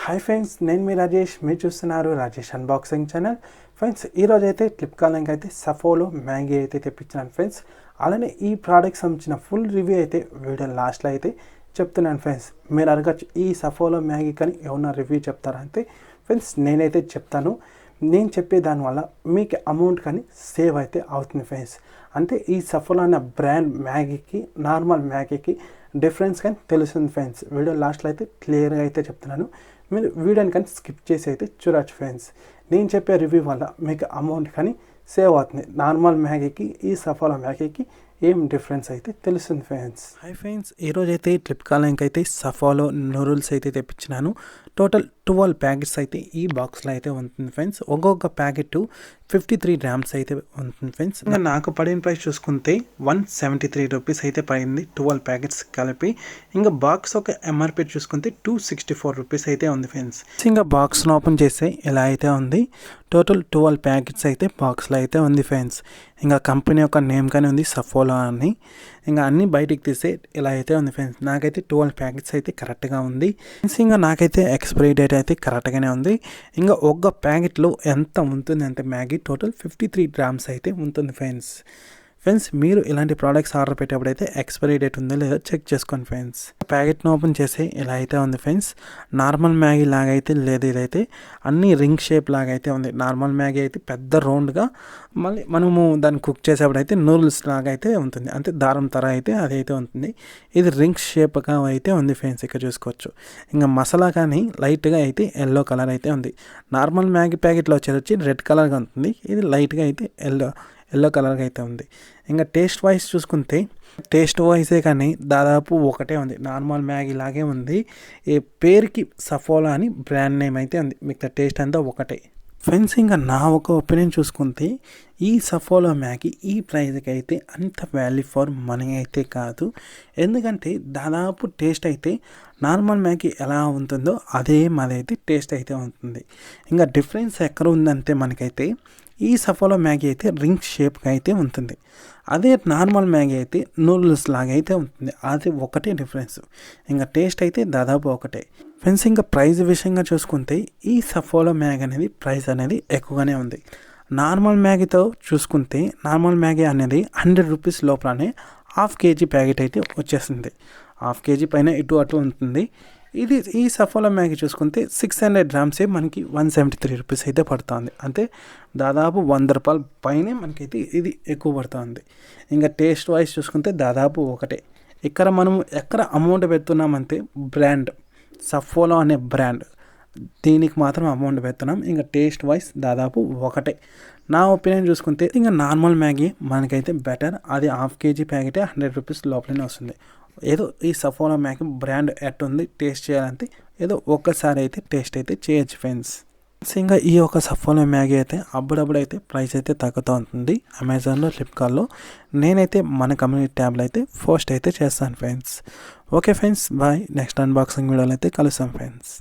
Hi friends, నేను మీ రాజేష్. మీరు చూస్తున్నారు రాజేష్ అన్బాక్సింగ్ ఛానల్. ఫ్రెండ్స్, ఈరోజు అయితే ఫ్లిప్కార్ట్ లింక్ అయితే సఫోలో మ్యాగీ అయితే తెప్పించినాను ఫ్రెండ్స్. అలానే ఈ ప్రోడక్ట్ సంబంధించిన ఫుల్ రివ్యూ అయితే వీడియో లాస్ట్లో అయితే చెప్తున్నాను ఫ్రెండ్స్. మీరు అడగచ్చు, ఈ సఫోలో మ్యాగీ కానీ ఏమన్నా రివ్యూ చెప్తారా అంటే ఫ్రెండ్స్ నేనైతే చెప్తాను. నేను చెప్పే దానివల్ల మీకు అమౌంట్ కానీ సేవ్ అయితే అవుతుంది ఫ్రెండ్స్. అంటే ఈ సఫోలో అనే బ్రాండ్ మ్యాగీకి నార్మల్ మ్యాగీకి డిఫరెన్స్ కానీ తెలుస్తుంది ఫ్రెండ్స్. వీడియో లాస్ట్లో అయితే క్లియర్గా అయితే చెప్తున్నాను. మీరు వీడియోని కానీ స్కిప్ చేసి అయితే చూడవచ్చు ఫ్రెండ్స్. నేను చెప్పే రివ్యూ వల్ల మీకు అమౌంట్ కానీ సేవ్ అవుతుంది. నార్మల్ మ్యాగీకి ఈ సఫోలా మ్యాగీకి ఏం డిఫరెన్స్ అయితే తెలుస్తుంది ఫ్రెండ్స్. హై ఫ్రెండ్స్, ఈరోజు అయితే ఫ్లిప్కార్ట్ లింక్ అయితే సఫోలో నూడిల్స్ అయితే తెప్పించినాను. టోటల్ 12 ప్యాకెట్స్ అయితే ఈ బాక్స్లో అయితే ఉంటుంది ఫ్రెండ్స్. ఒక్కొక్క ప్యాకెట్ 53 గ్రామ్స్ అయితే ఉంటుంది ఫ్రెండ్స్. ఇంకా నాకు పడిన ప్రైస్ చూసుకుంటే 173 రూపీస్ అయితే పడింది 12 ప్యాకెట్స్ కలిపి. ఇంకా బాక్స్ ఒక ఎంఆర్పీ చూసుకుంటే 264 రూపీస్ అయితే ఉంది ఫ్రెండ్స్. ఇంకా బాక్స్ను ఓపెన్ చేస్తే ఇలా అయితే ఉంది. టోటల్ 12 ప్యాకెట్స్ అయితే బాక్స్లో అయితే ఉంది ఫ్రెండ్స్. ఇంకా కంపెనీ యొక్క నేమ్ కానీ ఉంది సఫోలా అని. ఇంకా అన్నీ బయటికి తీస్తే ఇలా అయితే ఉంది ఫ్రెండ్స్. నాకైతే 12 ప్యాకెట్స్ అయితే కరెక్ట్గా ఉంది. ఇంకా నాకైతే ఎక్స్పైరీ డేట్ అయితే కరెక్ట్గానే ఉంది. ఇంకా ఒక్క ప్యాకెట్లో ఎంత ఉంటుంది అంటే మ్యాగీ టోటల్ 53 గ్రామ్స్ అయితే ఉంటుంది ఫ్రెండ్స్. మీరు ఇలాంటి ప్రోడక్ట్స్ ఆర్డర్ పెట్టేప్పుడు అయితే ఎక్స్పైరీ డేట్ ఉందో లేదో చెక్ చేసుకోండి ఫ్రెండ్స్. ప్యాకెట్ను ఓపెన్ చేసి ఇలా అయితే ఉంది ఫ్రెండ్స్. నార్మల్ మ్యాగీ లాగా అయితే లేదు, ఇదైతే అన్ని రింగ్ షేప్ లాగా అయితే ఉంది. నార్మల్ మ్యాగీ అయితే పెద్ద రౌండ్గా, మళ్ళీ మనము దాన్ని కుక్ చేసేప్పుడు అయితే నూడిల్స్ లాగా అయితే ఉంటుంది. అంటే దారం తర అయితే అదైతే ఉంటుంది. ఇది రింగ్ షేప్గా అయితే ఉంది ఫ్రెండ్స్, ఇక్కడ చూసుకోవచ్చు. ఇంకా మసాలా కానీ లైట్గా అయితే ఎల్లో కలర్ అయితే ఉంది. నార్మల్ మ్యాగీ ప్యాకెట్లో వచ్చి రెడ్ కలర్గా ఉంటుంది. ఇది లైట్గా అయితే ఎల్లో కలర్గా అయితే ఉంది. ఇంకా టేస్ట్ వైజ్ చూసుకుంటే టేస్ట్ వైజే కానీ దాదాపు ఒకటే ఉంది. నార్మల్ మ్యాగీ లాగే ఉంది. ఈ పేరుకి సఫోలా అని బ్రాండ్ నేమ్ అయితే ఉంది. మిగతా టేస్ట్ అంతా ఒకటే ఫ్రెండ్స్. ఇంకా నా ఒక ఒపీనియన్ చూసుకుంటే ఈ సఫోలా మ్యాగీ ఈ ప్రైస్కి అయితే అంత వాల్యూ ఫర్ మనీ అయితే కాదు. ఎందుకంటే దాదాపు టేస్ట్ అయితే నార్మల్ మ్యాగీ ఎలా ఉంటుందో అదే మాదైతే టేస్ట్ అయితే ఉంటుంది. ఇంకా డిఫరెన్స్ ఎక్కడ ఉందంటే మనకైతే ఈ సఫోలా మ్యాగీ అయితే రింగ్ షేప్గా అయితే ఉంటుంది. అదే నార్మల్ మ్యాగీ అయితే నూడిల్స్ లాగా అయితే ఉంటుంది. అది ఒకటే డిఫరెన్స్. ఇంకా టేస్ట్ అయితే దాదాపు ఒకటే ఫ్రెండ్స్. ఇంకా ప్రైస్ విషయంగా చూసుకుంటే ఈ సఫోలా మ్యాగీ అనేది ప్రైస్ అనేది ఎక్కువగానే ఉంది. నార్మల్ మ్యాగీతో చూసుకుంటే నార్మల్ మ్యాగీ అనేది 100 రూపీస్ లోపలనే హాఫ్ కేజీ ప్యాకెట్ అయితే వచ్చేస్తుంది. హాఫ్ కేజీ పైన ఇటు అటు ఉంటుంది. ఈ సఫోలా మ్యాగీ చూసుకుంటే 600 గ్రామ్సే మనకి 173 రూపీస్ అయితే పడుతుంది. అంటే దాదాపు 100 రూపాయల పైనే మనకైతే ఇది ఎక్కువ పడుతుంది. ఇంకా టేస్ట్ వైజ్ చూసుకుంటే దాదాపు ఒకటే. ఇక్కడ మనం ఎక్కడ అమౌంట్ పెడుతున్నామంటే బ్రాండ్ సఫోలా అనే బ్రాండ్, దీనికి మాత్రం అమౌంట్ పెడుతున్నాం. ఇంకా టేస్ట్ వైజ్ దాదాపు ఒకటే. నా ఒపీనియన్ చూసుకుంటే ఇంకా నార్మల్ మ్యాగీ మనకైతే బెటర్. అది హాఫ్ కేజీ ప్యాకెటే 100 రూపీస్ లోపలనే వస్తుంది. ఏదో ఈ సఫోలా మ్యాగీ బ్రాండ్ ఎట్టుంది టేస్ట్ చేయాలంటే ఏదో ఒక్కసారి అయితే టేస్ట్ అయితే చేయొచ్చు ఫ్రెండ్స్. ఇంకా ఈ యొక్క సఫోలా మ్యాగీ అయితే అప్పుడప్పుడు అయితే ప్రైస్ అయితే తగ్గుతూ ఉంటుంది అమెజాన్లో, ఫ్లిప్కార్ట్లో. నేనైతే మన కమ్యూనిటీ ట్యాబ్లో అయితే పోస్ట్ అయితే చేస్తాను friends. Okay friends, bye. Next unboxing వీడియోలో అయితే కలుస్తాం ఫ్రెండ్స్.